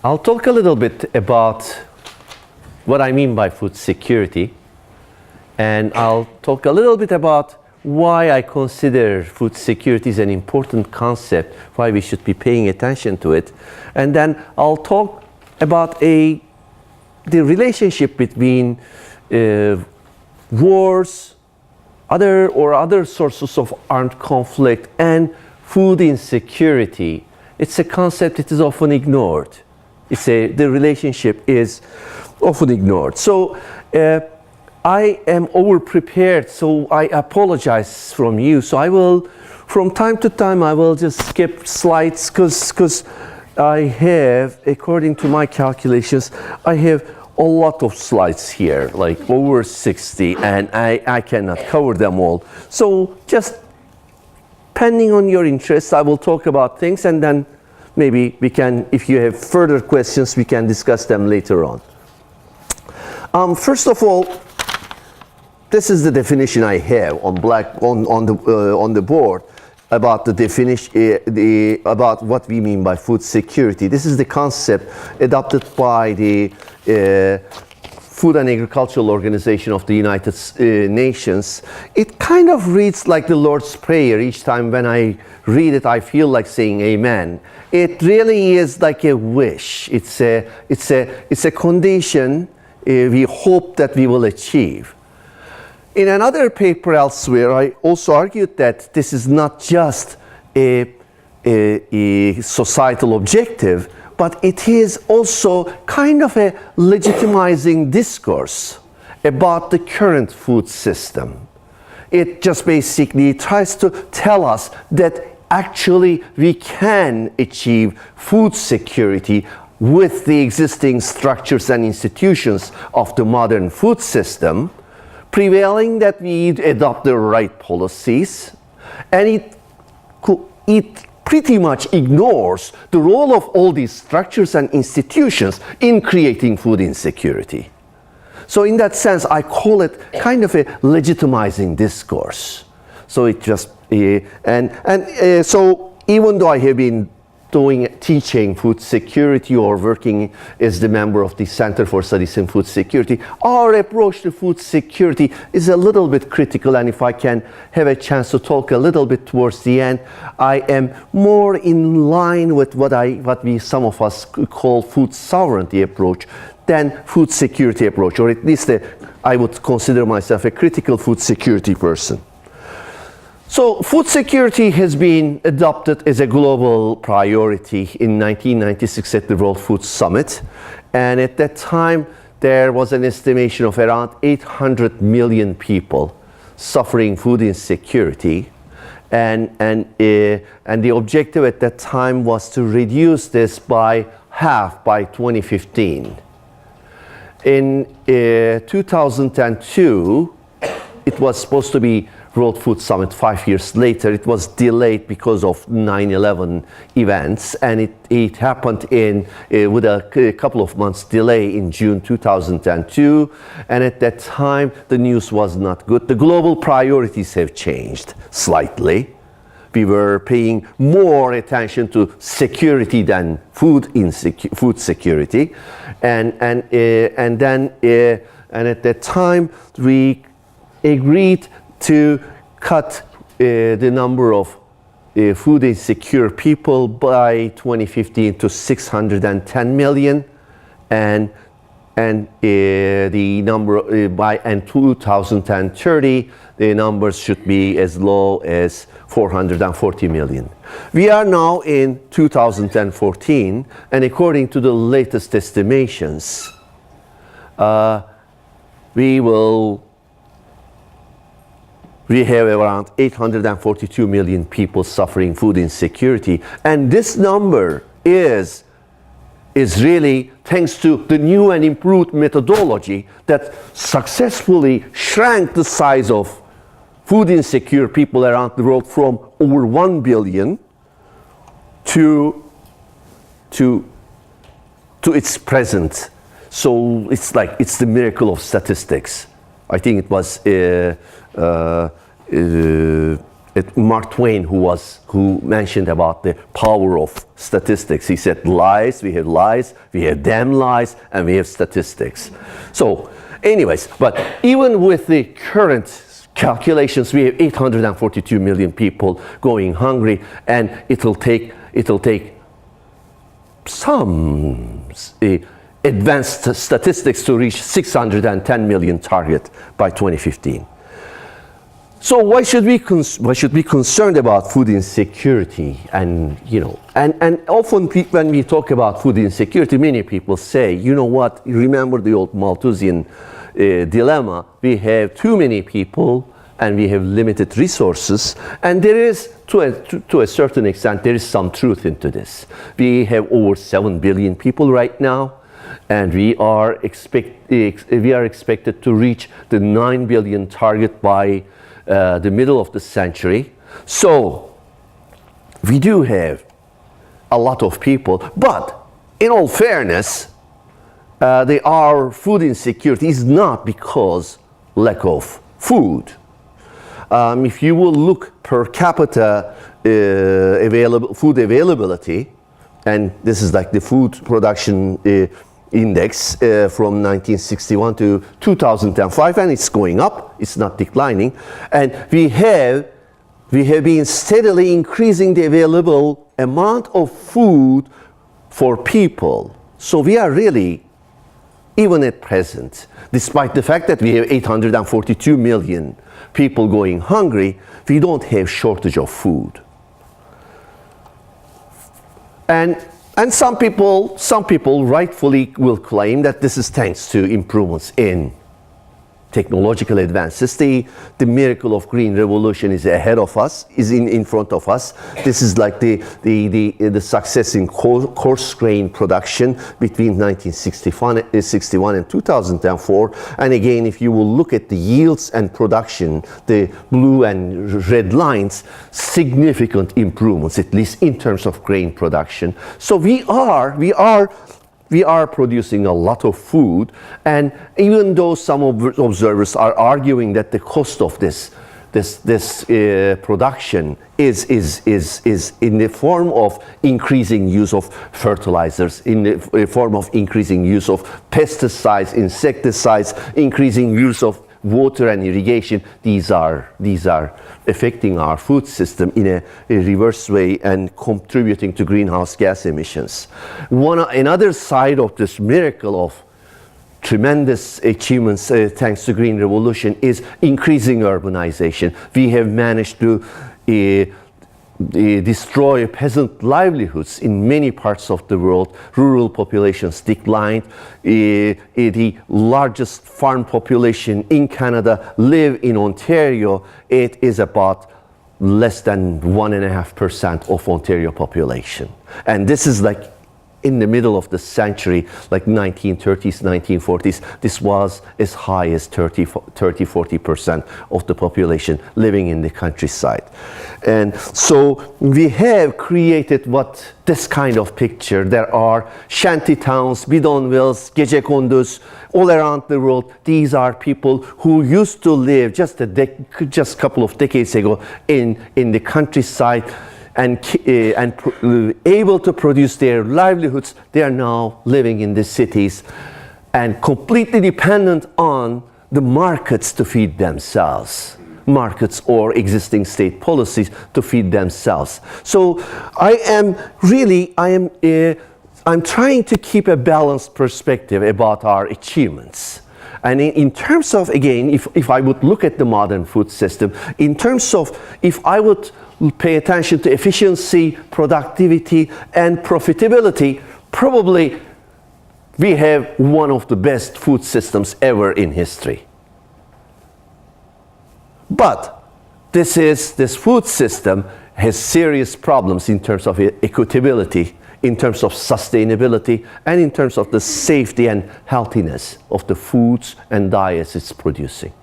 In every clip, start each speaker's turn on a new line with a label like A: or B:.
A: I'll talk a little bit about what I mean by food security, and I'll talk a little bit about why I consider food security is an important concept, why we should be paying attention to it. And then I'll talk about the relationship between wars, other sources of armed conflict, and food insecurity. It's a concept that is often ignored. The relationship is often ignored. So I am over-prepared, so I apologize from you. So I will, from time to time, I will just skip slides because I have, according to my calculations, I have a lot of slides here, like over 60, and I cannot cover them all. So just depending on your interests, I will talk about things, and then maybe we can, if you have further questions, we can discuss them later on. First of all, this is the definition I have on the board about the definition about what we mean by food security. This is the concept adopted by the Food and Agricultural Organization of the United Nations. It kind of reads like the Lord's Prayer. Each time when I read it, I feel like saying amen. It really is like a wish. It's a condition we hope that we will achieve. In another paper elsewhere, I also argued that this is not just a societal objective, but it is also kind of a legitimizing discourse about the current food system. It just basically tries to tell us that actually we can achieve food security with the existing structures and institutions of the modern food system, prevailing that we adopt the right policies, and it pretty much ignores the role of all these structures and institutions in creating food insecurity. So in that sense, I call it kind of a legitimizing discourse. So it just, so even though I have been teaching food security or working as the member of the Center for Studies in Food Security, our approach to food security is a little bit critical, and if I can have a chance to talk a little bit towards the end, I am more in line with what some of us call food sovereignty approach than food security approach, or at least I would consider myself a critical food security person. So food security has been adopted as a global priority in 1996 at the World Food Summit. And at that time, there was an estimation of around 800 million people suffering food insecurity. And the objective at that time was to reduce this by half by 2015. In 2002, it was supposed to be World Food Summit 5 years later. It was delayed because of 9/11 events, and it happened with a couple of months delay in June 2002. And at that time, the news was not good. The global priorities have changed slightly. We were paying more attention to security than food security, and at that time we agreed to cut the number of food insecure people by 2015 to 610 million, and the number by 2030 the numbers should be as low as 440 million. We are now in 2014, and according to the latest estimations, we have around 842 million people suffering food insecurity. And this number is really thanks to the new and improved methodology that successfully shrank the size of food insecure people around the world from over 1 billion to its present. So it's the miracle of statistics. I think it was Mark Twain, who mentioned about the power of statistics. He said lies, we have damn lies, and we have statistics. So anyways, but even with the current calculations, we have 842 million people going hungry, and it'll take some advanced statistics to reach 610 million target by 2015. So why should we be concerned about food insecurity? And often when we talk about food insecurity, many people say, you know what? Remember the old Malthusian dilemma? We have too many people and we have limited resources, and there is, to a certain extent, there is some truth into this. We have over 7 billion people right now, and we are expected to reach the 9 billion target by the middle of the century. So we do have a lot of people, but in all fairness, our food insecurity is not because lack of food. If you will look per capita food availability, and this is like the food production index from 1961 to 2005, and it's going up, it's not declining, and we have been steadily increasing the available amount of food for people. So we are really, even at present, despite the fact that we have 842 million people going hungry, we don't have shortage of food. And some people rightfully will claim that this is thanks to improvements in technological advances. The miracle of green revolution is ahead of us, is in front of us. This is like the success in coarse grain production between 1961 and 2004. And again, if you will look at the yields and production, the blue and red lines, significant improvements, at least in terms of grain production. So we are producing a lot of food, and even though some observers are arguing that the cost of this production is in the form of increasing use of fertilizers, in the form of increasing use of pesticides, insecticides, increasing use of water and irrigation, these are affecting our food system in a reverse way and contributing to greenhouse gas emissions. Another side of this miracle of tremendous achievements thanks to green revolution is increasing urbanization. We have managed to destroy peasant livelihoods in many parts of the world. Rural populations declined. The largest farm population in Canada live in Ontario. It is about less than 1.5% of Ontario population. And this is like in the middle of the century, like 1930s, 1940s, this was as high as 30-40% of the population living in the countryside. And so we have created this kind of picture. There are shanty towns, bidonvilles, gecekonduz, all around the world. These are people who used to live just a couple of decades ago in the countryside, and able to produce their livelihoods. They are now living in the cities and completely dependent on the markets to feed themselves, markets or existing state policies to feed themselves. So I'm trying to keep a balanced perspective about our achievements. And in terms of, again, if I would look at the modern food system, in terms of if I would pay attention to efficiency, productivity, and profitability, probably we have one of the best food systems ever in history. But this food system has serious problems in terms of equitability, in terms of sustainability, and in terms of the safety and healthiness of the foods and diets it's producing.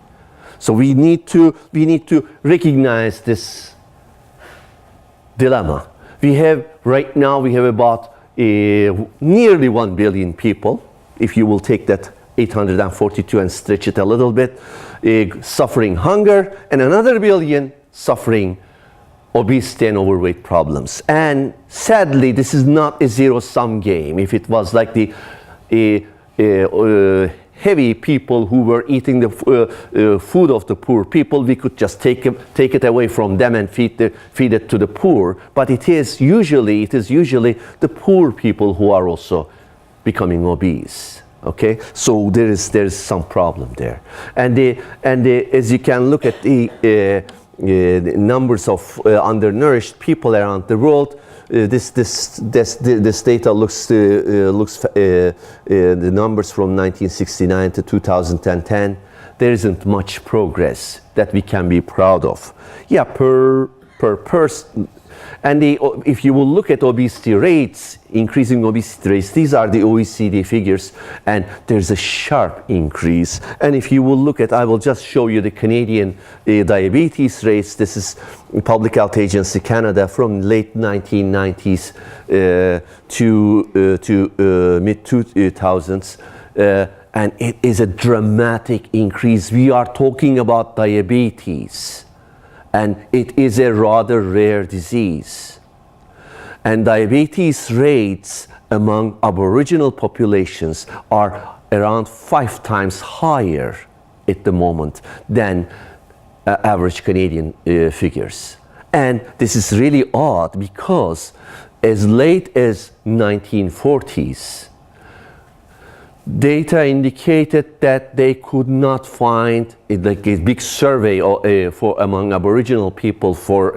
A: So we need to recognize this dilemma. Right now we have about nearly 1 billion people, if you will take that 842 and stretch it a little bit, suffering hunger, and another billion suffering obesity and overweight problems. And sadly, this is not a zero-sum game. If it was like the heavy people who were eating the food of the poor people, we could just take it away from them and feed it to the poor. But it is usually the poor people who are also becoming obese. Okay, so there is some problem there, and as you can look at the numbers of undernourished people around the world. This data looks the numbers from 1969 to 2010. There isn't much progress that we can be proud of. Yeah, per person. And if you will look at obesity rates, increasing obesity rates, these are the OECD figures, and there's a sharp increase. And if you will look at, I will just show you the Canadian diabetes rates. This is Public Health Agency Canada from late 1990s to mid 2000s. And it is a dramatic increase. We are talking about diabetes. And it is a rather rare disease. And diabetes rates among Aboriginal populations are around 5 times higher at the moment than average Canadian figures. And this is really odd because as late as 1940s, data indicated that they could not find, like a big survey for among Aboriginal people for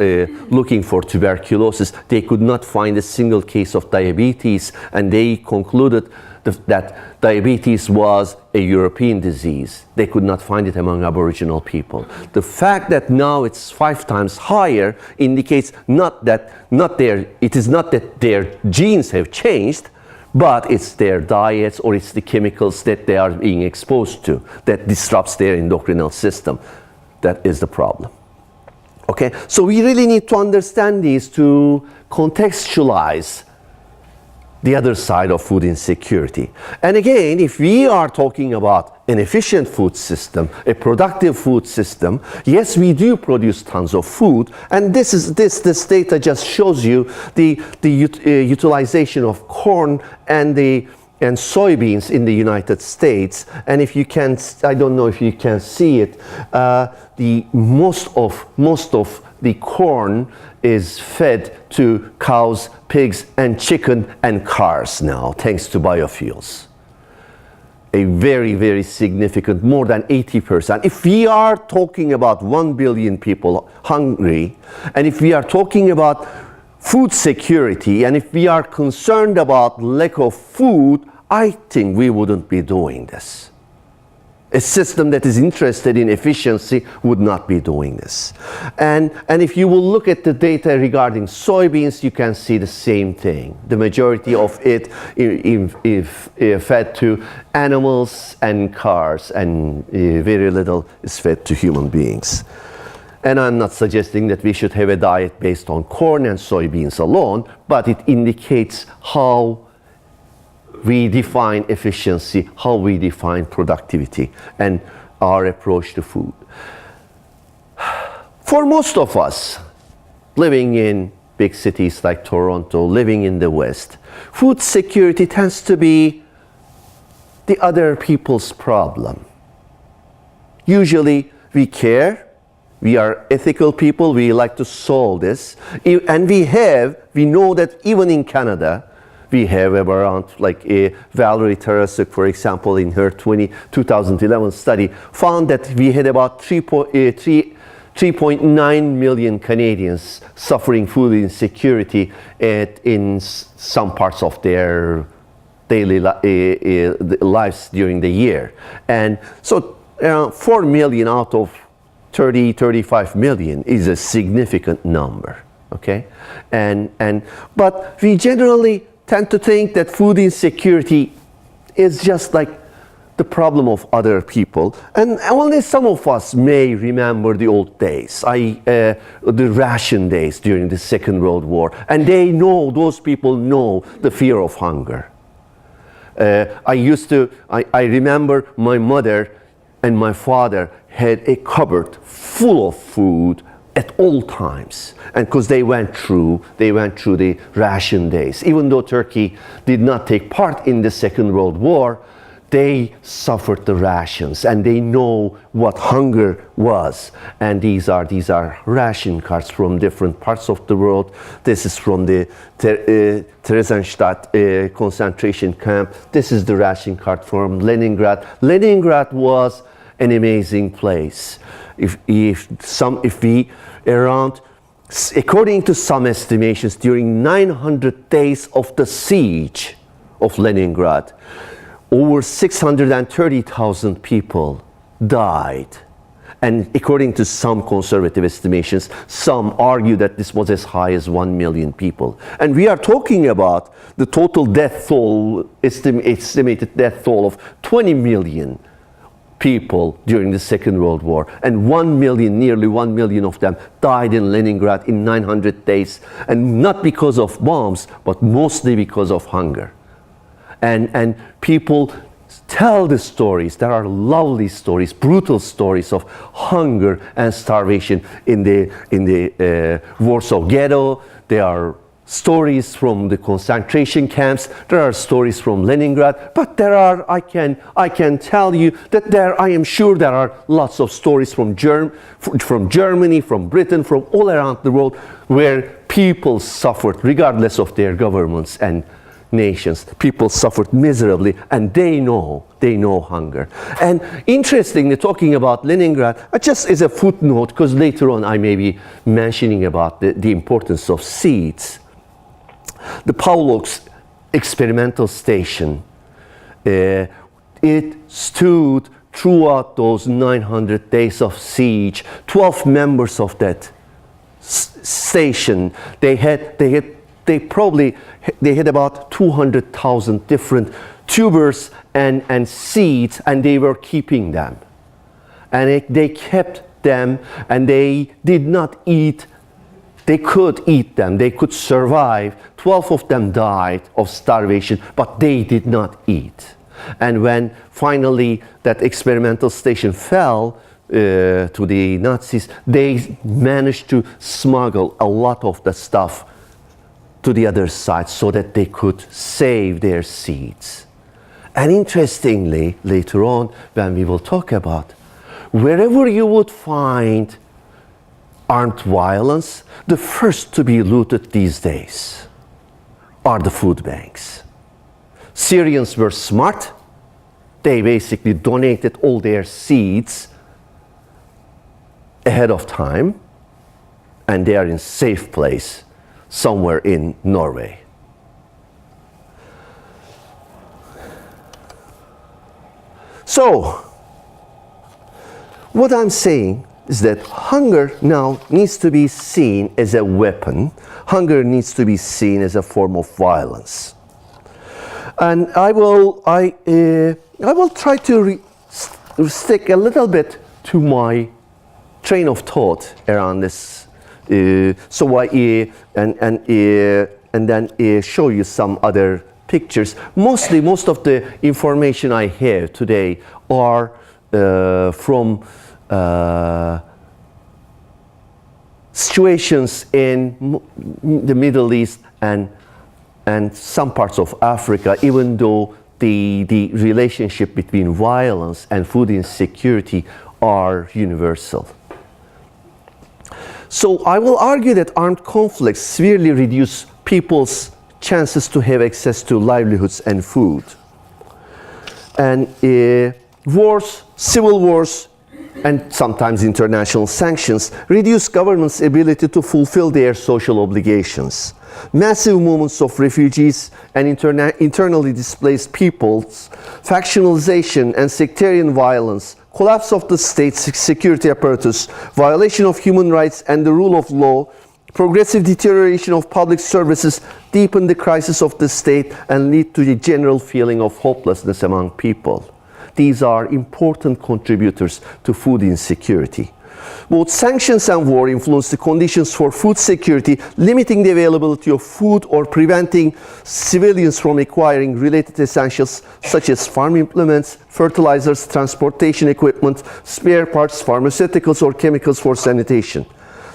A: looking for tuberculosis. They could not find a single case of diabetes, and they concluded that diabetes was a European disease. They could not find it among Aboriginal people. The fact that now it's 5 times higher indicates it is not that their genes have changed, but it's their diets or it's the chemicals that they are being exposed to that disrupts their endocrinal system. That is the problem. Okay, so we really need to understand these to contextualize the other side of food insecurity. And again, if we are talking about an efficient food system, a productive food system, yes, we do produce tons of food, and this data just shows you the utilization of corn and soybeans in the United States. And if you can, I don't know if you can see it, the most of the corn is fed to cows, pigs, and chicken and cars now, thanks to biofuels. A very, very significant, more than 80%. If we are talking about 1 billion people hungry, and if we are talking about food security, and if we are concerned about lack of food, I think we wouldn't be doing this. A system that is interested in efficiency would not be doing this. And if you will look at the data regarding soybeans, you can see the same thing. The majority of it is fed to animals and cars, and very little is fed to human beings. And I'm not suggesting that we should have a diet based on corn and soybeans alone, but it indicates how we define efficiency, how we define productivity, and our approach to food. For most of us, living in big cities like Toronto, living in the West, food security tends to be the other people's problem. Usually we care, we are ethical people, we like to solve this, and we know that even in Canada, we have around, like Valerie Tarasuk, for example, in her 2011 study, found that we had about 3.9 million Canadians suffering food insecurity in some parts of their daily lives during the year. And so 4 million out of 35 million is a significant number, okay? But we generally tend to think that food insecurity is just like the problem of other people. And only some of us may remember the old days, the ration days during the Second World War. And those people know the fear of hunger. I remember my mother and my father had a cupboard full of food at all times, and because they went through the ration days. Even though Turkey did not take part in the Second World War, they suffered the rations, and they know what hunger was. And these are ration cards from different parts of the world. This is from the Theresienstadt concentration camp. This is the ration card from Leningrad. Leningrad was an amazing place. According to some estimations, during 900 days of the siege of Leningrad, over 630,000 people died. And according to some conservative estimations, some argue that this was as high as 1 million people. And we are talking about the total death toll, estimated death toll of 20 million people during the Second World War. And 1 million, nearly 1 million of them died in Leningrad in 900 days. And not because of bombs, but mostly because of hunger. And people tell the stories. There are lovely stories, brutal stories of hunger and starvation in the Warsaw Ghetto. There are stories from the concentration camps. There are stories from Leningrad. But there are, I can tell you that I am sure there are lots of stories from Germany, from Britain, from all around the world, where people suffered regardless of their governments and nations. People suffered miserably, and they know hunger. And interestingly, talking about Leningrad, just as a footnote, because later on I may be mentioning about the importance of seeds. The Pavlovsk experimental station, it stood throughout those 900 days of siege. 12 members of that station, they had about 200,000 different tubers and seeds, and they were keeping them. And they kept them, and they did not eat. They could eat them. They could survive. 12 of them died of starvation, but they did not eat. And when finally that experimental station fell to the Nazis, they managed to smuggle a lot of the stuff to the other side so that they could save their seeds. And interestingly, later on, when we will talk about, wherever you would find armed violence, the first to be looted these days are the food banks. Syrians were smart. They basically donated all their seeds ahead of time, and they are in a safe place somewhere in Norway. So, what I'm saying is that hunger now needs to be seen as a weapon. Hunger needs to be seen as a form of violence. And I will try to stick a little bit to my train of thought around this. And then show you some other pictures. Most of the information I have today are from situations in the Middle East and some parts of Africa, even though the relationship between violence and food insecurity are universal. So I will argue that armed conflicts severely reduce people's chances to have access to livelihoods and food. And wars, civil wars, and sometimes international sanctions reduce governments' ability to fulfill their social obligations. Massive movements of refugees and internally displaced peoples, factionalization and sectarian violence, collapse of the state's security apparatus, violation of human rights and the rule of law, progressive deterioration of public services deepen the crisis of the state and lead to the general feeling of hopelessness among people. These are important contributors to food insecurity. Both sanctions and war influence the conditions for food security, limiting the availability of food or preventing civilians from acquiring related essentials such as farm implements, fertilizers, transportation equipment, spare parts, pharmaceuticals, or chemicals for sanitation.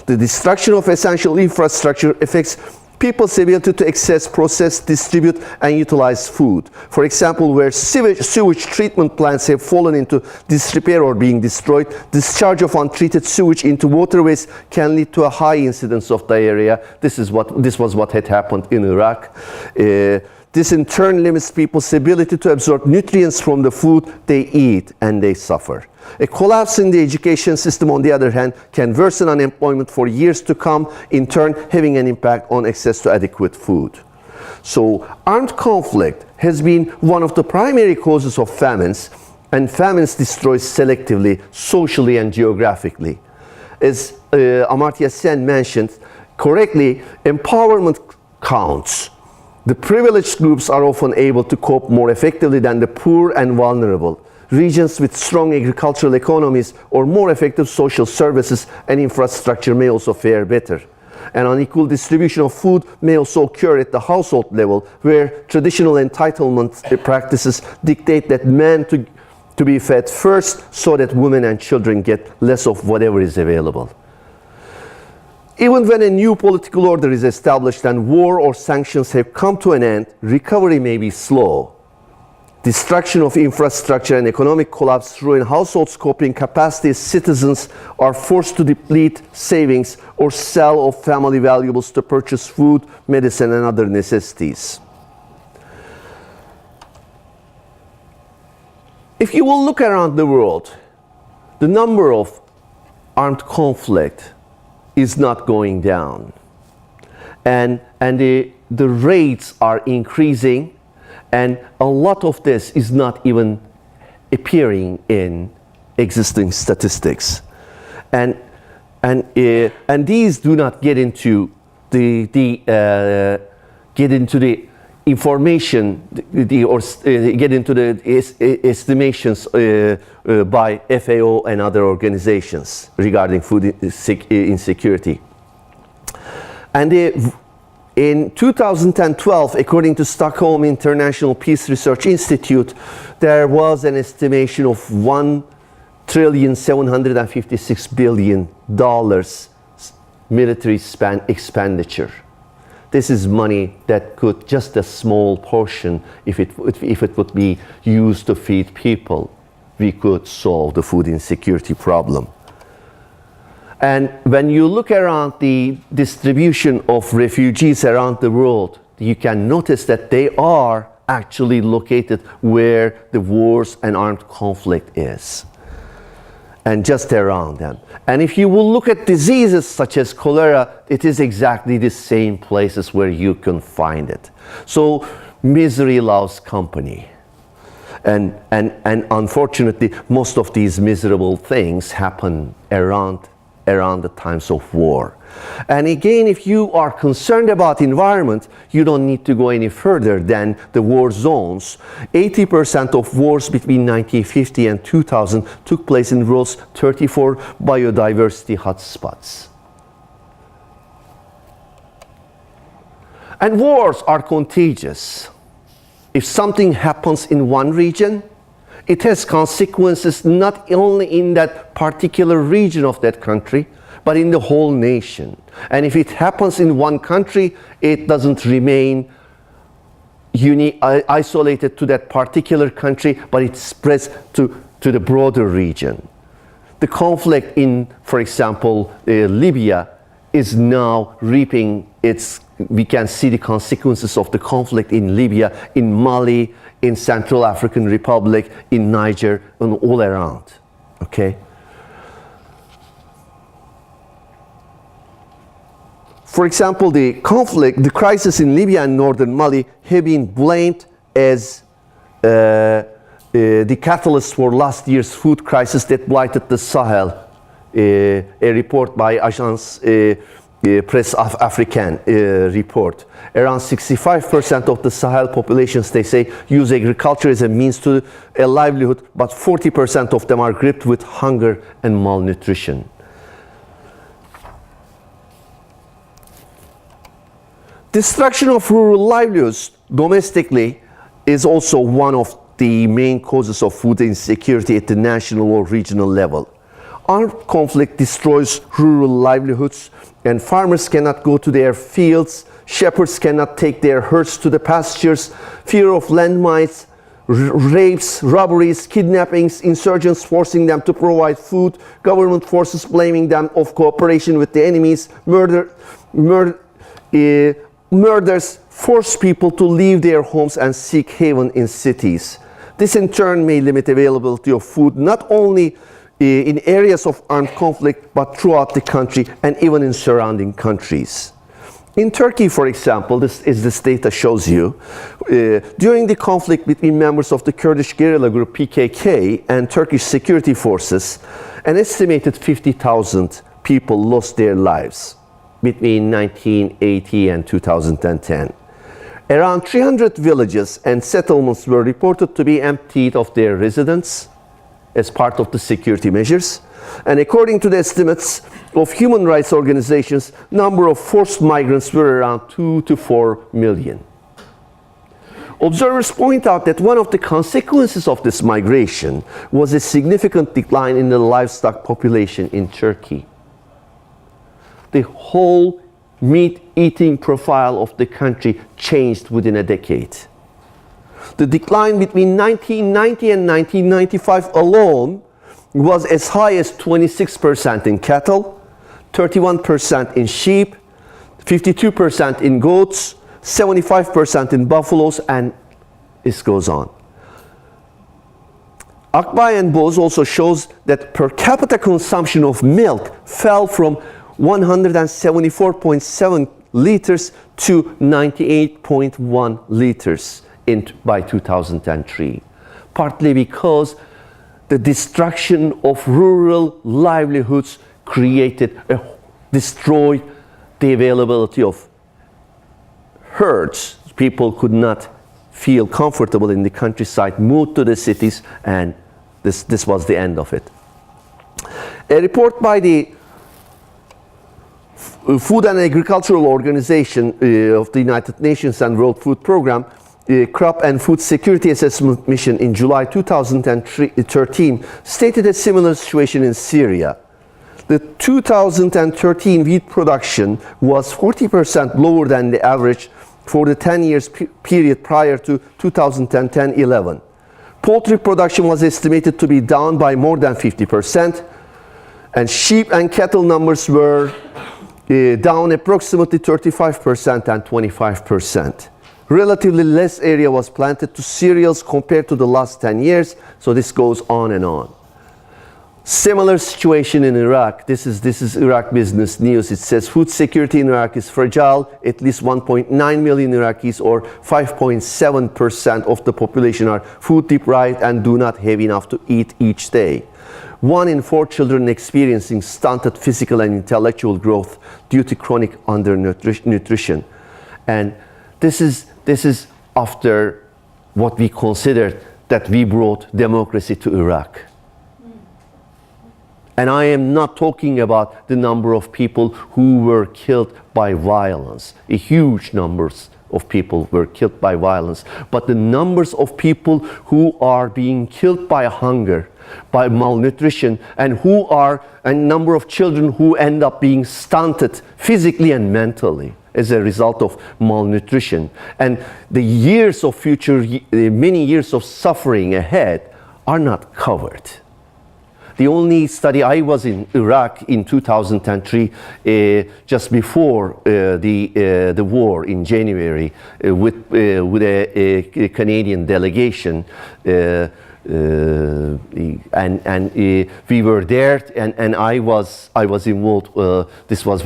A: The destruction of essential infrastructure affects people's ability to access, process, distribute, and utilize food. For example, where sewage treatment plants have fallen into disrepair or being destroyed, discharge of untreated sewage into waterways can lead to a high incidence of diarrhea. This was what had happened in Iraq. This in turn limits people's ability to absorb nutrients from the food they eat, and they suffer. A collapse in the education system, on the other hand, can worsen unemployment for years to come, in turn having an impact on access to adequate food. So armed conflict has been one of the primary causes of famines, and famines destroy selectively, socially, and geographically. As Amartya Sen mentioned correctly, empowerment counts. The privileged groups are often able to cope more effectively than the poor and vulnerable. Regions with strong agricultural economies or more effective social services and infrastructure may also fare better. An unequal distribution of food may also occur at the household level, where traditional entitlement practices dictate that men to be fed first, so that women and children get less of whatever is available. Even when a new political order is established and war or sanctions have come to an end, recovery may be slow. Destruction of infrastructure and economic collapse ruin households' coping capacity as citizens are forced to deplete savings or sell off family valuables to purchase food, medicine, and other necessities. If you will look around the world, the number of armed conflict is not going down. And the rates are increasing. And a lot of this is not even appearing in existing statistics, and these do not get into the information, get into the estimations by FAO and other organizations regarding food insecurity. And in 2012, according to Stockholm International Peace Research Institute, there was an estimation of $1,756 billion military expenditure. This is money that could, just a small portion, if it would be used to feed people, we could solve the food insecurity problem. And when you look around the distribution of refugees around the world, you can notice that they are actually located where the wars and armed conflict is, and just around them. And if you will look at diseases such as cholera, it is exactly the same places where you can find it. So misery loves company. And unfortunately, most of these miserable things happen around the times of war. And again, if you are concerned about environment, you don't need to go any further than the war zones. 80% of wars between 1950 and 2000 took place in the world's 34 biodiversity hotspots. And wars are contagious. If something happens in one region, it has consequences not only in that particular region of that country, but in the whole nation. And if it happens in one country, it doesn't remain isolated to that particular country, but it spreads to the broader region. The conflict in, for example, Libya is now reaping we can see the consequences of the conflict in Libya, in Mali, in Central African Republic, in Niger, and all around, okay? For example, the crisis in Libya and northern Mali have been blamed as the catalyst for last year's food crisis that blighted the Sahel. A report by Agence Presse Africaine report. Around 65% of the Sahel populations, they say, use agriculture as a means to a livelihood, but 40% of them are gripped with hunger and malnutrition. Destruction of rural livelihoods domestically is also one of the main causes of food insecurity at the national or regional level. Armed conflict destroys rural livelihoods, and farmers cannot go to their fields, shepherds cannot take their herds to the pastures, fear of landmines, rapes, robberies, kidnappings, insurgents forcing them to provide food, government forces blaming them of cooperation with the enemies, murders force people to leave their homes and seek haven in cities. This in turn may limit availability of food not only in areas of armed conflict but throughout the country and even in surrounding countries. In Turkey, for example, this data shows you, during the conflict between members of the Kurdish guerrilla group PKK and Turkish security forces, an estimated 50,000 people lost their lives between 1980 and 2010. Around 300 villages and settlements were reported to be emptied of their residents as part of the security measures. And according to the estimates of human rights organizations, number of forced migrants were around 2 to 4 million. Observers point out that one of the consequences of this migration was a significant decline in the livestock population in Turkey. The whole meat-eating profile of the country changed within a decade. The decline between 1990 and 1995 alone was as high as 26% in cattle, 31% in sheep, 52% in goats, 75% in buffaloes, and this goes on. Akbay and Boz also shows that per capita consumption of milk fell from 174.7 liters to 98.1 liters by 2003, partly because the destruction of rural livelihoods destroyed the availability of herds. People could not feel comfortable in the countryside, moved to the cities, and this was the end of it. A report by the Food and Agricultural Organization of the United Nations and World Food Programme, Crop and Food Security Assessment Mission in July 2013 stated a similar situation in Syria. The 2013 wheat production was 40% lower than the average for the 10 years period prior to 2010-11. Poultry production was estimated to be down by more than 50%, and sheep and cattle numbers were down approximately 35% and 25%. Relatively less area was planted to cereals compared to the last 10 years, so this goes on and on. Similar situation in Iraq. This is Iraq Business News. It says food security in Iraq is fragile. At least 1.9 million Iraqis, or 5.7% of the population, are food deprived and do not have enough to eat each day. 1 in 4 children experiencing stunted physical and intellectual growth due to chronic undernutrition. And this is after what we considered that we brought democracy to Iraq. And I am not talking about the number of people who were killed by violence. A huge numbers of people were killed by violence. But the numbers of people who are being killed by hunger, by malnutrition, and a number of children who end up being stunted physically and mentally as a result of malnutrition. And the years of many years of suffering ahead are not covered. The only study, I was in Iraq in 2003, just before the war in January, with a Canadian delegation, and we were there, and I was involved. This was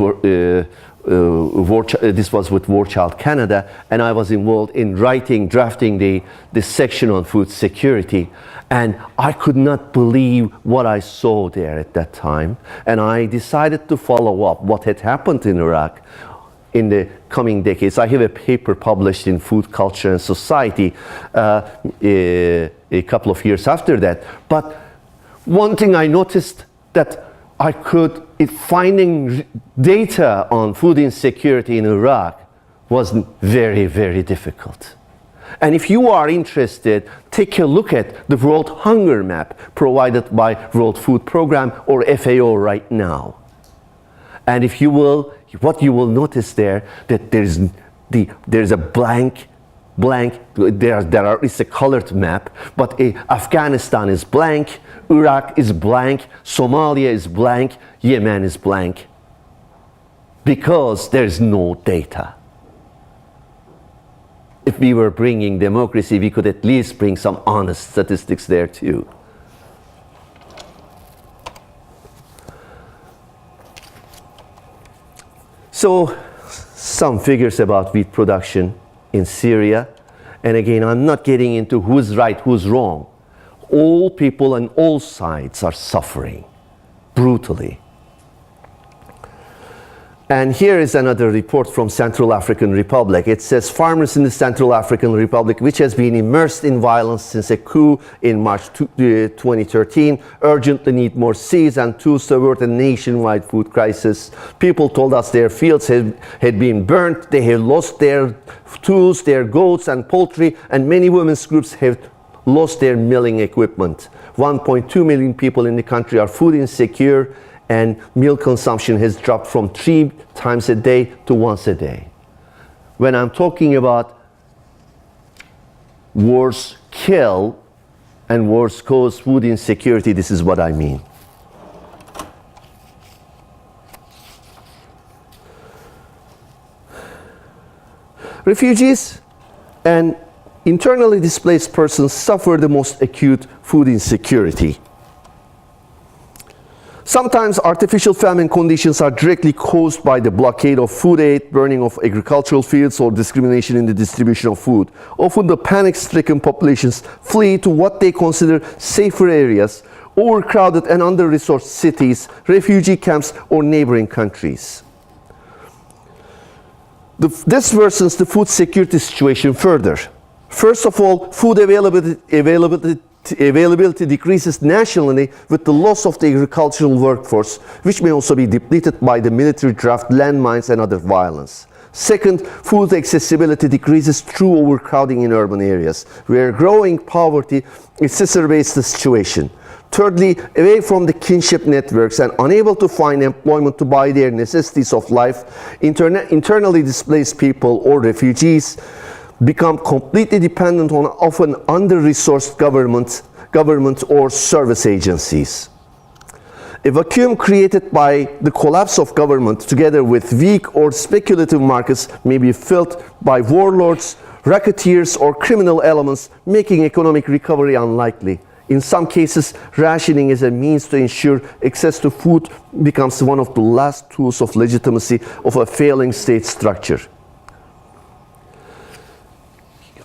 A: with War Child Canada, and I was involved in drafting the section on food security. And I could not believe what I saw there at that time. And I decided to follow up what had happened in Iraq in the coming decades. I have a paper published in Food, Culture and Society a couple of years after that. But one thing I noticed that finding data on food insecurity in Iraq was very, very difficult. And if you are interested, take a look at the World Hunger Map provided by World Food Program or FAO right now. And if you will, what you will notice there, that there's a blank, it's a colored map, but Afghanistan is blank, Iraq is blank, Somalia is blank, Yemen is blank. Because there's no data. If we were bringing democracy, we could at least bring some honest statistics there too. So, some figures about wheat production in Syria. And again, I'm not getting into who's right, who's wrong. All people on all sides are suffering brutally. And here is another report from Central African Republic. It says farmers in the Central African Republic, which has been immersed in violence since a coup in March 2013, urgently need more seeds and tools to avert a nationwide food crisis. People told us their fields had been burnt, they have lost their tools, their goats and poultry, and many women's groups have lost their milling equipment. 1.2 million people in the country are food insecure, and milk consumption has dropped from 3 times a day to once a day. When I'm talking about wars kill and wars cause food insecurity, this is what I mean. Refugees and internally displaced persons suffer the most acute food insecurity. Sometimes artificial famine conditions are directly caused by the blockade of food aid, burning of agricultural fields, or discrimination in the distribution of food. Often the panic-stricken populations flee to what they consider safer areas, overcrowded and under-resourced cities, refugee camps, or neighboring countries. This worsens the food security situation further. First of all, food availability decreases nationally with the loss of the agricultural workforce, which may also be depleted by the military draft, landmines, and other violence. Second, food accessibility decreases through overcrowding in urban areas, where growing poverty exacerbates the situation. Thirdly, away from the kinship networks and unable to find employment to buy their necessities of life, internally displaced people or refugees become completely dependent on often under-resourced government or service agencies. A vacuum created by the collapse of government together with weak or speculative markets may be filled by warlords, racketeers, or criminal elements, making economic recovery unlikely. In some cases, rationing as a means to ensure access to food becomes one of the last tools of legitimacy of a failing state structure.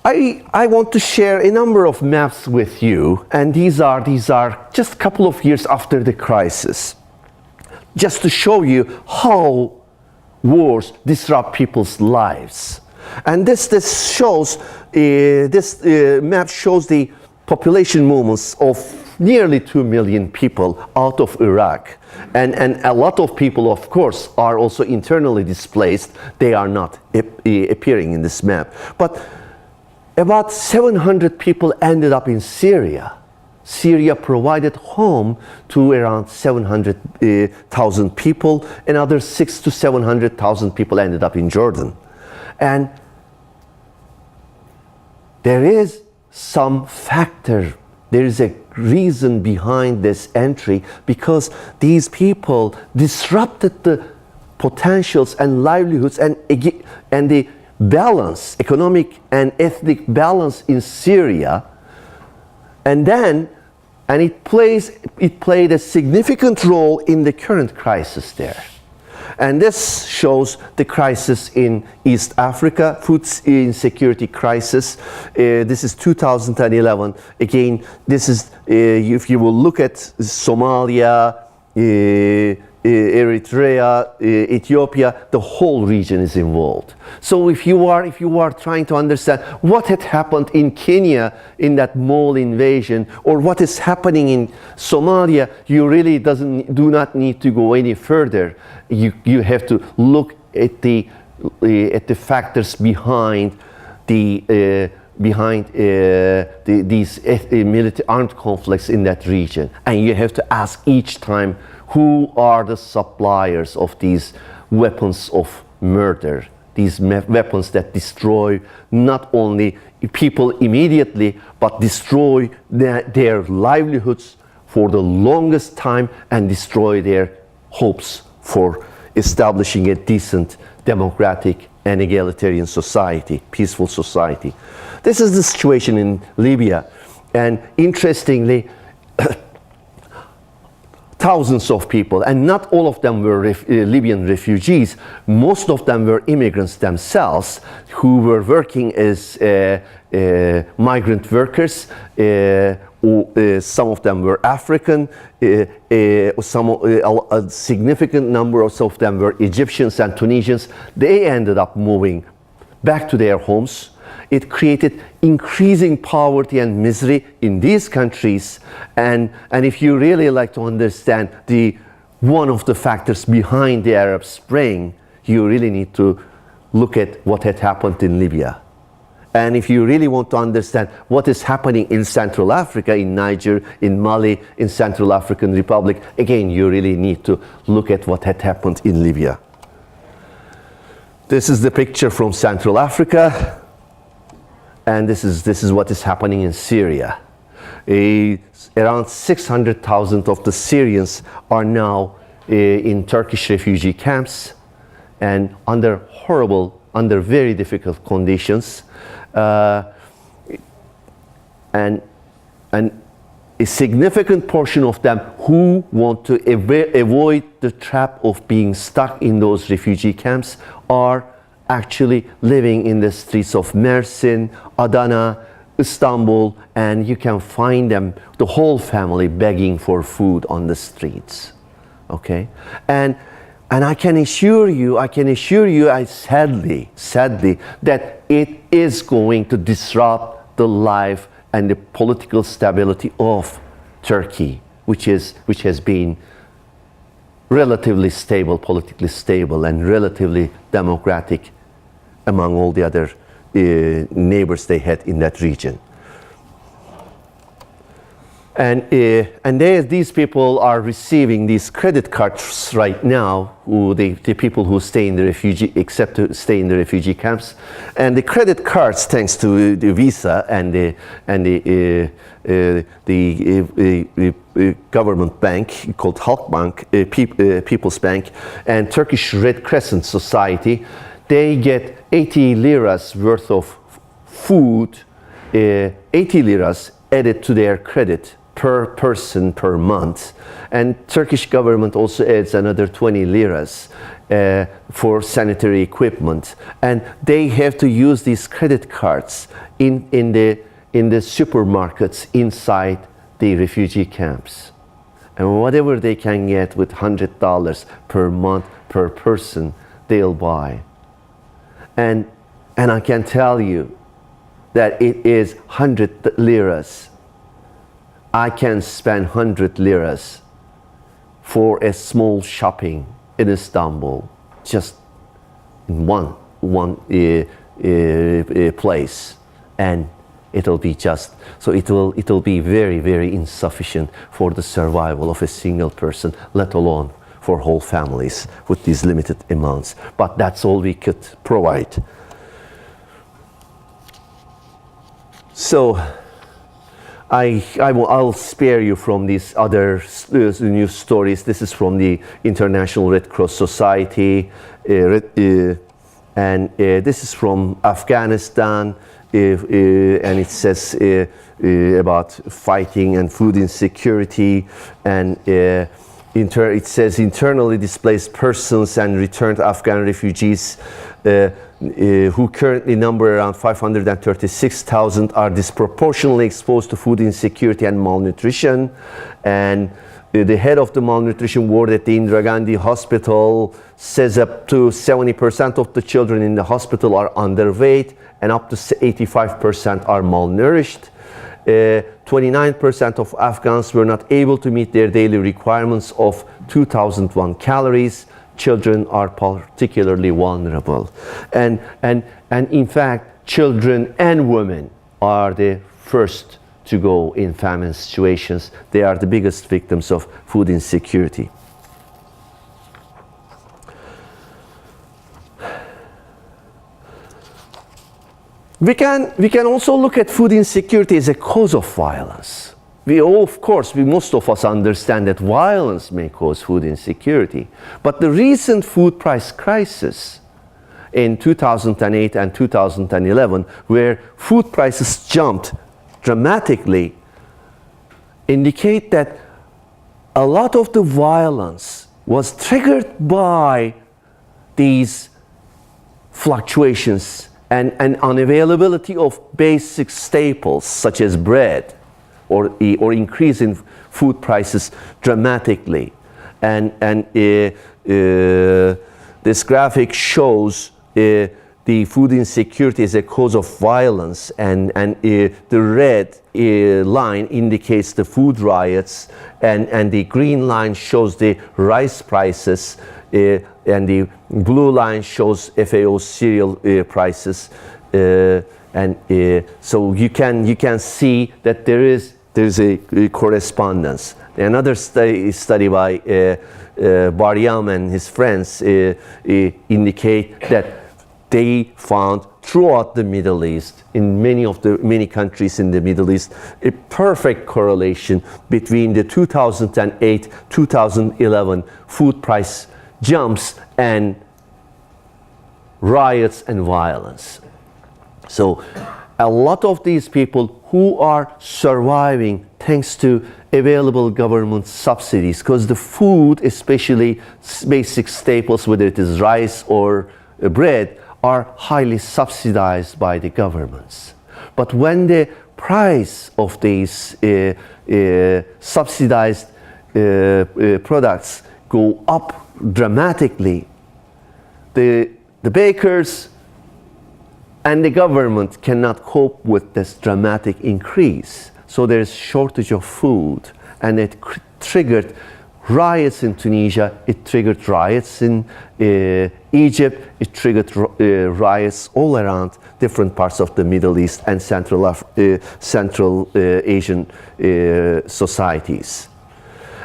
A: I want to share a number of maps with you, and these are just a couple of years after the crisis, just to show you how wars disrupt people's lives. And this map shows the population movements of nearly 2 million people out of Iraq. And a lot of people, of course, are also internally displaced. They are not appearing in this map. But about 700 people ended up in Syria. Syria provided home to around 700,000 people. Another 600,000 to 700,000 people ended up in Jordan. And there is some factor, there is a reason behind this entry, because these people disrupted the potentials and livelihoods and the balance, economic and ethnic balance in Syria, and it played a significant role in the current crisis there. And this shows the crisis in East Africa, food insecurity crisis. This is 2011. Again, this is, if you will look at Somalia, Eritrea, Ethiopia, the whole region is involved. So if you are trying to understand what had happened in Kenya in that mole invasion, or what is happening in Somalia, you really do not need to go any further. You have to look at the factors behind the behind these military armed conflicts in that region. And you have to ask each time, who are the suppliers of these weapons of murder, these weapons that destroy not only people immediately, but destroy their livelihoods for the longest time and destroy their hopes for establishing a decent, democratic, and egalitarian society, peaceful society. This is the situation in Libya. And interestingly, thousands of people, and not all of them were Libyan refugees. Most of them were immigrants themselves who were working as migrant workers. Some of them were African, a significant number of them were Egyptians and Tunisians. They ended up moving back to their homes. It created increasing poverty and misery in these countries. And if you really like to understand one of the factors behind the Arab Spring, you really need to look at what had happened in Libya. And if you really want to understand what is happening in Central Africa, in Niger, in Mali, in Central African Republic, again, you really need to look at what had happened in Libya. This is the picture from Central Africa. And this is what is happening in Syria. Around 600,000 of the Syrians are now in Turkish refugee camps and under very difficult conditions. And a significant portion of them who want to avoid the trap of being stuck in those refugee camps are actually living in the streets of Mersin, Adana, Istanbul, and you can find them, the whole family, begging for food on the streets. Okay? And I can assure you, sadly, that it is going to disrupt the life and the political stability of Turkey, which has been relatively stable, politically stable, and relatively democratic among all the other neighbors they had in that region. And these people are receiving these credit cards right now, the people who stay in the stay in the refugee camps. And the credit cards, thanks to the Visa and the government bank called Halkbank, People's Bank, and Turkish Red Crescent Society, they get 80 liras worth of food, 80 liras added to their credit per person per month. And Turkish government also adds another 20 liras for sanitary equipment. And they have to use these credit cards in the supermarkets inside the refugee camps. And whatever they can get with $100 per month per person, they'll buy. And I can tell you that it is 100 liras. I can spend 100 liras for a small shopping in Istanbul, just in one place, and it'll be it'll be very, very insufficient for the survival of a single person, let alone for whole families with these limited amounts. But that's all we could provide. So I'll spare you from these other news stories. This is from the International Red Cross Society, and this is from Afghanistan, and it says about fighting and food insecurity, and it says internally displaced persons and returned Afghan refugees who currently number around 536,000 are disproportionately exposed to food insecurity and malnutrition. And the head of the malnutrition ward at the Indira Gandhi Hospital says up to 70% of the children in the hospital are underweight and up to 85% are malnourished. 29% of Afghans were not able to meet their daily requirements of 2001 calories. Children are particularly vulnerable. And in fact, children and women are the first to go in famine situations. They are the biggest victims of food insecurity. We can also look at food insecurity as a cause of violence. Most of us understand that violence may cause food insecurity. But the recent food price crisis in 2008 and 2011, where food prices jumped dramatically, indicate that a lot of the violence was triggered by these fluctuations and unavailability of basic staples such as bread, or increase in food prices dramatically. And this graphic shows the food insecurity as a cause of violence, and the red line indicates the food riots, and the green line shows the rice prices, and the blue line shows FAO cereal prices, so you can see that there's a correspondence. Another study by Baryam and his friends indicate that they found throughout the Middle East, in many countries in the Middle East, a perfect correlation between the 2008-2011 food price jumps and riots and violence. So a lot of these people who are surviving thanks to available government subsidies, because the food, especially basic staples, whether it is rice or bread, are highly subsidized by the governments. But when the price of these subsidized products go up dramatically, the bakers and the government cannot cope with this dramatic increase. So there's shortage of food, and it triggered riots in Tunisia, it triggered riots in Egypt, it triggered riots all around different parts of the Middle East and Central Asian societies.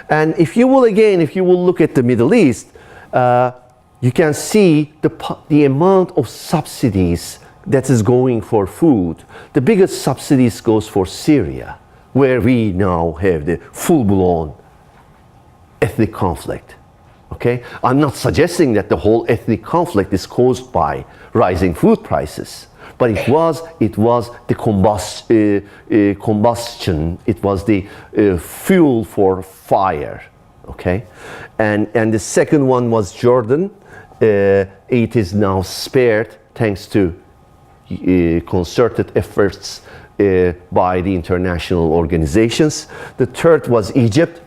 A: And if you will look at the Middle East, you can see the amount of subsidies that is going for food. The biggest subsidies goes for Syria, where we now have the full-blown ethnic conflict. Okay? I'm not suggesting that the whole ethnic conflict is caused by rising food prices, but it was the combustion, it was the fuel for fire. Okay? And the second one was Jordan. It is now spared thanks to concerted efforts by the international organizations. The third was Egypt.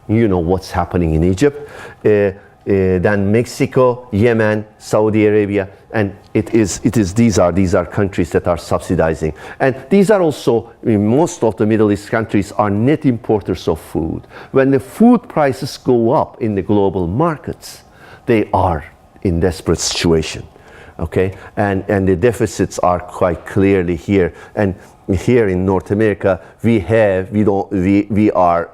A: You know what's happening in Egypt. Then Mexico, Yemen, Saudi Arabia, and these are countries that are subsidizing. And these are also, most of the Middle East countries are net importers of food. When the food prices go up in the global markets, they are in desperate situation. Okay, and the deficits are quite clearly here. And here in North America, we are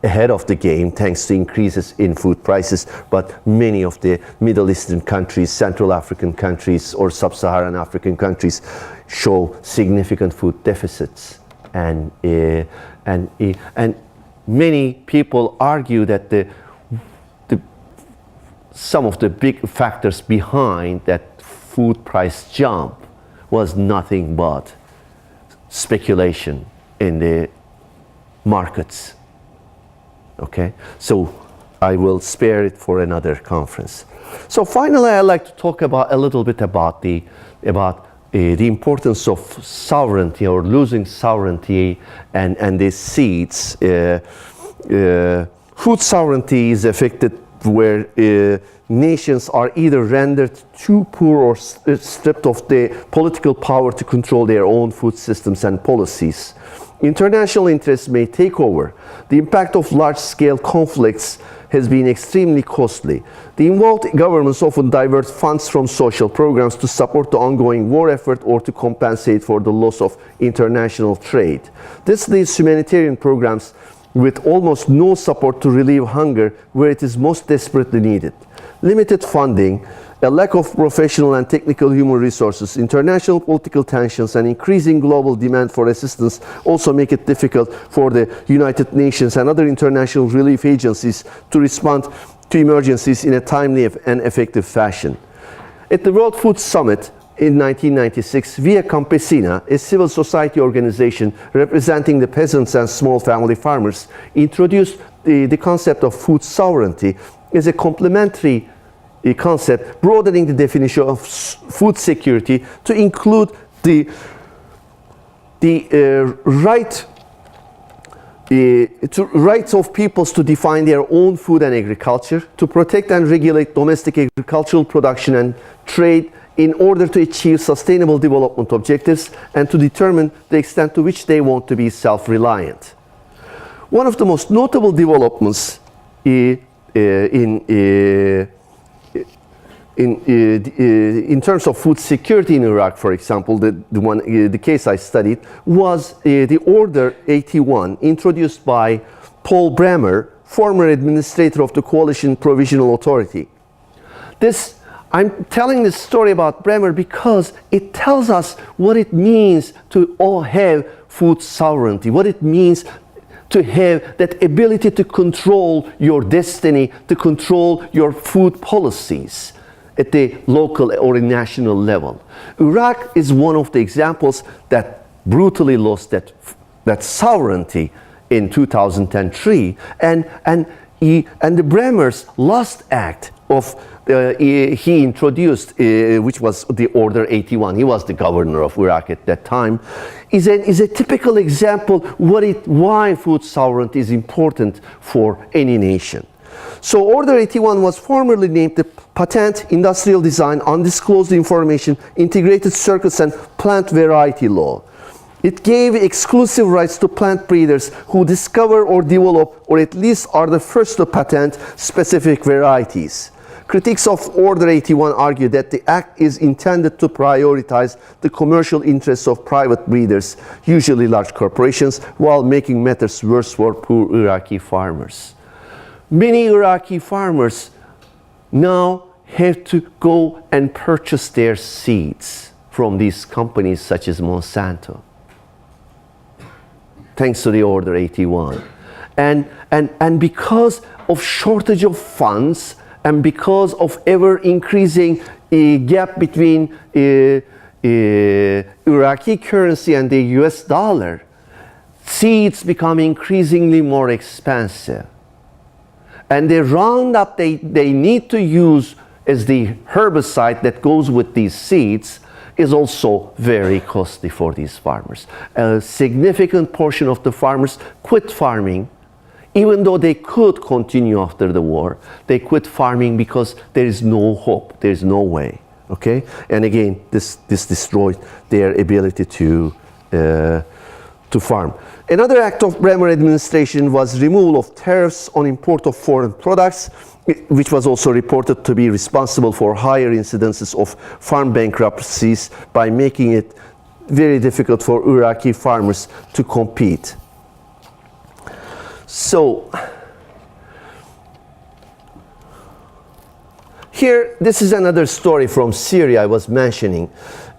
A: ahead of the game thanks to increases in food prices. But many of the Middle Eastern countries, Central African countries, or Sub-Saharan African countries show significant food deficits. And many people argue that some of the big factors behind that food price jump was nothing but speculation in the markets. Okay, so I will spare it for another conference. So finally, I'd like to talk a little bit about the importance of sovereignty, or losing sovereignty, and the seeds. Food sovereignty is affected where nations are either rendered too poor or stripped of the political power to control their own food systems and policies. International interests may take over. The impact of large-scale conflicts has been extremely costly. The involved governments often divert funds from social programs to support the ongoing war effort or to compensate for the loss of international trade. This leaves humanitarian programs with almost no support to relieve hunger where it is most desperately needed. Limited funding, a lack of professional and technical human resources, international political tensions, and increasing global demand for assistance also make it difficult for the United Nations and other international relief agencies to respond to emergencies in a timely and effective fashion. At the World Food Summit in 1996, Via Campesina, a civil society organization representing the peasants and small family farmers, introduced the concept of food sovereignty as a complementary concept, broadening the definition of food security to include the rights of peoples to define their own food and agriculture, to protect and regulate domestic agricultural production and trade in order to achieve sustainable development objectives, and to determine the extent to which they want to be self-reliant. One of the most notable developments in terms of food security in Iraq, for example, the case I studied was the Order 81 introduced by Paul Bremer, former administrator of the Coalition Provisional Authority. I'm telling this story about Bremer because it tells us what it means to all have food sovereignty, what it means to have that ability to control your destiny, to control your food policies at the local or national level. Iraq is one of the examples that brutally lost that sovereignty in 2003, and the Bremer's last act of he introduced, which was the Order 81. He was the governor of Iraq at that time. Is a typical example why food sovereignty is important for any nation. So Order 81 was formerly named the Patent, Industrial Design, Undisclosed Information, Integrated Circuits, and Plant Variety Law. It gave exclusive rights to plant breeders who discover or develop, or at least are the first to patent, specific varieties. Critics of Order 81 argue that the act is intended to prioritize the commercial interests of private breeders, usually large corporations, while making matters worse for poor Iraqi farmers. Many Iraqi farmers now have to go and purchase their seeds from these companies such as Monsanto, thanks to the Order 81. And because of shortage of funds, and because of ever-increasing gap between Iraqi currency and the US dollar, seeds become increasingly more expensive. And the Roundup they need to use as the herbicide that goes with these seeds is also very costly for these farmers. A significant portion of the farmers quit farming. Even though they could continue after the war, they quit farming because there is no hope, there is no way, okay? And again, this destroyed their ability to farm. Another act of Bremer administration was removal of tariffs on import of foreign products, which was also reported to be responsible for higher incidences of farm bankruptcies by making it very difficult for Iraqi farmers to compete. So, here, this is another story from Syria I was mentioning.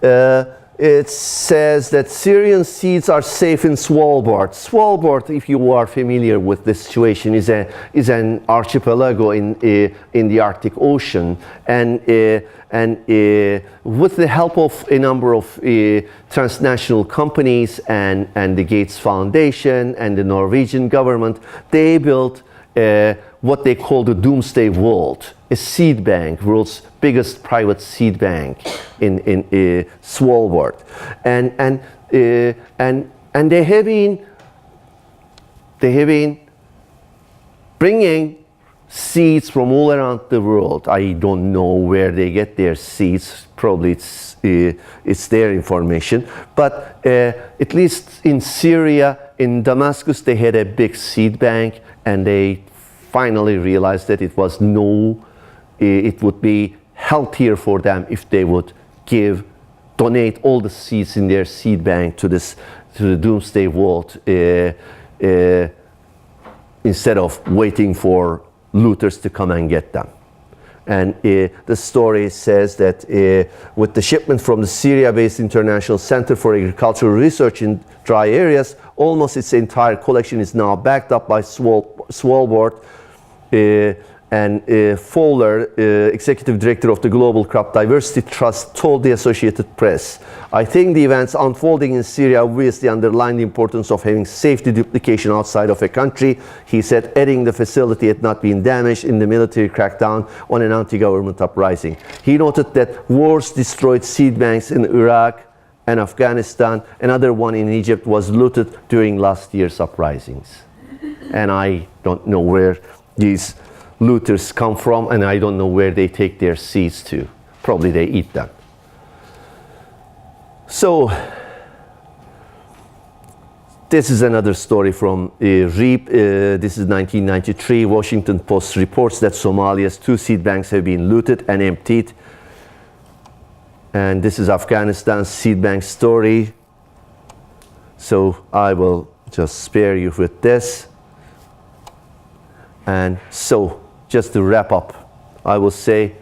A: It says that Syrian seeds are safe in Svalbard. Svalbard, if you are familiar with this situation, is an archipelago in the Arctic Ocean, and with the help of a number of transnational companies and the Gates Foundation and the Norwegian government, they built what they call the Doomsday Vault, a seed bank, world's biggest private seed bank in Svalbard, and they have been bringing seeds from all around the world. I don't know where they get their seeds. Probably it's their information, but at least in Syria in Damascus, they had a big seed bank, and they finally realized that it would be healthier for them if they would donate all the seeds in their seed bank to the Doomsday Vault instead of waiting for looters to come and get them. And the story says that with the shipment from the Syria-based International Center for Agricultural Research in dry areas, almost its entire collection is now backed up by Svalbard. And Fowler, executive director of the Global Crop Diversity Trust, told the Associated Press, "I think the events unfolding in Syria obviously underline the importance of having safety duplication outside of a country," he said, adding the facility had not been damaged in the military crackdown on an anti-government uprising. He noted that wars destroyed seed banks in Iraq and Afghanistan. Another one in Egypt was looted during last year's uprisings. And I don't know where these looters come from, and I don't know where they take their seeds to. Probably they eat them. So this is another story from REAP. This is 1993. Washington Post reports that Somalia's 2 seed banks have been looted and emptied. And this is Afghanistan's seed bank story. So I will just spare you with this. And so, just to wrap up, I will say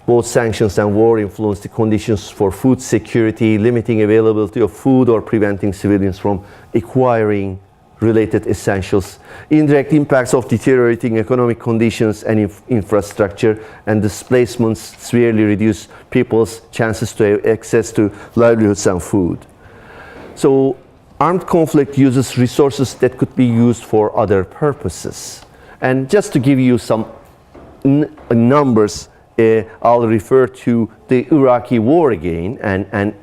A: both sanctions and war influence the conditions for food security, limiting availability of food or preventing civilians from acquiring related essentials. Indirect impacts of deteriorating economic conditions and infrastructure and displacements severely reduce people's chances to have access to livelihoods and food. So, armed conflict uses resources that could be used for other purposes. And just to give you some numbers, I'll refer to the Iraqi war again, and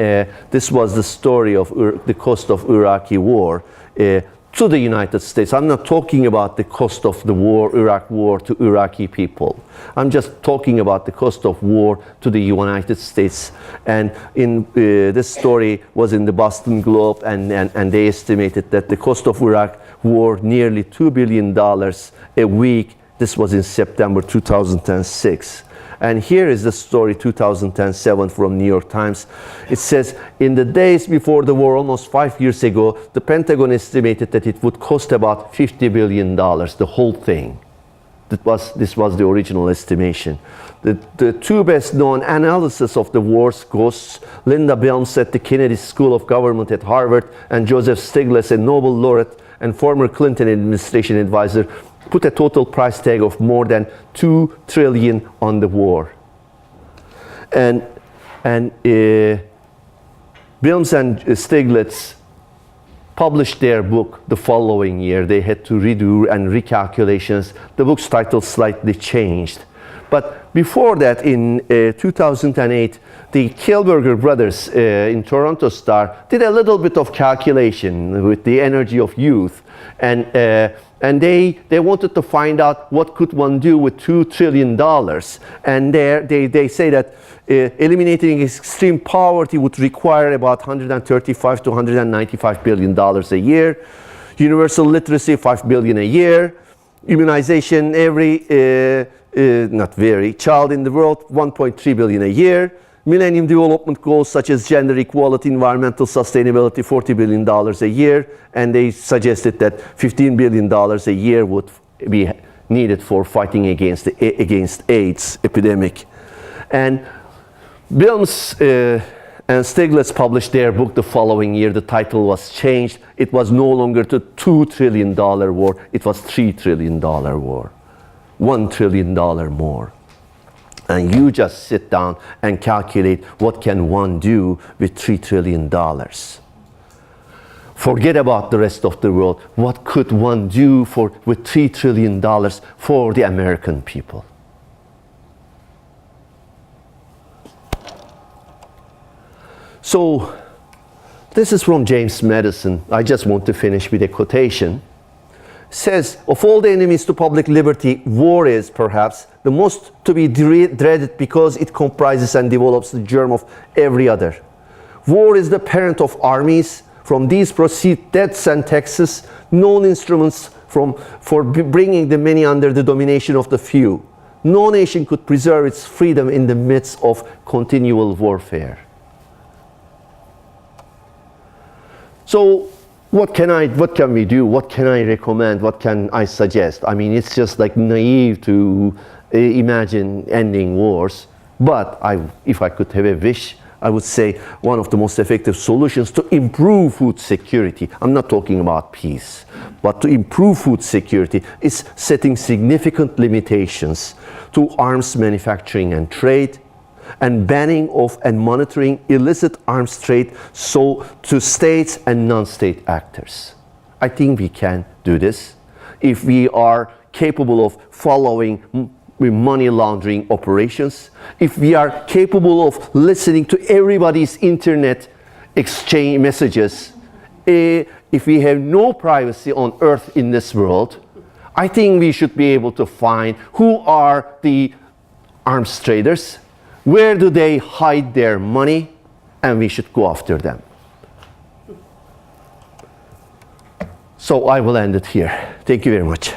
A: this was the story of the cost of Iraqi war to the United States. I'm not talking about the cost of the war, Iraq war, to Iraqi people. I'm just talking about the cost of war to the United States. And this story was in the Boston Globe, and they estimated that the cost of Iraq war nearly $2 billion a week. This was in September 2006. And here is the story, 2007, from New York Times. It says, in the days before the war, almost 5 years ago, the Pentagon estimated that it would cost about $50 billion, the whole thing. This was the original estimation. The 2 best known analysis of the war's costs, Linda Bilmes at the Kennedy School of Government at Harvard, and Joseph Stiglitz, a Nobel laureate and former Clinton administration advisor, put a total price tag of more than $2 trillion on the war. And Bilmes and Stiglitz published their book the following year. They had to redo and recalculations. The book's title slightly changed. But before that, in 2008, the Kielburger brothers in Toronto Star did a little bit of calculation with the energy of youth. And they wanted to find out what could one do with $2 trillion. And they say that eliminating extreme poverty would require about $135 to $195 billion a year. Universal literacy, $5 billion a year. Immunization, every child in the world, $1.3 billion a year. Millennium Development Goals such as gender equality, environmental sustainability, $40 billion a year. And they suggested that $15 billion a year would be needed for fighting against AIDS epidemic. And Bilmes and Stiglitz published their book the following year. The title was changed. It was no longer the $2 trillion war. It was $3 trillion war. $1 trillion more. And you just sit down and calculate what can one do with $3 trillion. Forget about the rest of the world. What could one do with $3 trillion for the American people? So this is from James Madison. I just want to finish with a quotation. Says, of all the enemies to public liberty, war is perhaps the most to be dreaded because it comprises and develops the germ of every other. War is the parent of armies, From these proceed debts and taxes, known instruments for bringing the many under the domination of the few. No nation could preserve its freedom in the midst of continual warfare. So what can we do? What can I recommend? What can I suggest? I mean, it's just like naive to imagine ending wars. But if I could have a wish, I would say one of the most effective solutions to improve food security, I'm not talking about peace, but to improve food security is setting significant limitations to arms manufacturing and trade, and banning of and monitoring illicit arms trade to states and non-state actors. I think we can do this if we are capable of following money laundering operations, if we are capable of listening to everybody's internet exchange messages, if we have no privacy on earth in this world, I think we should be able to find who are the arms traders, where do they hide their money, and we should go after them. So I will end it here. Thank you very much.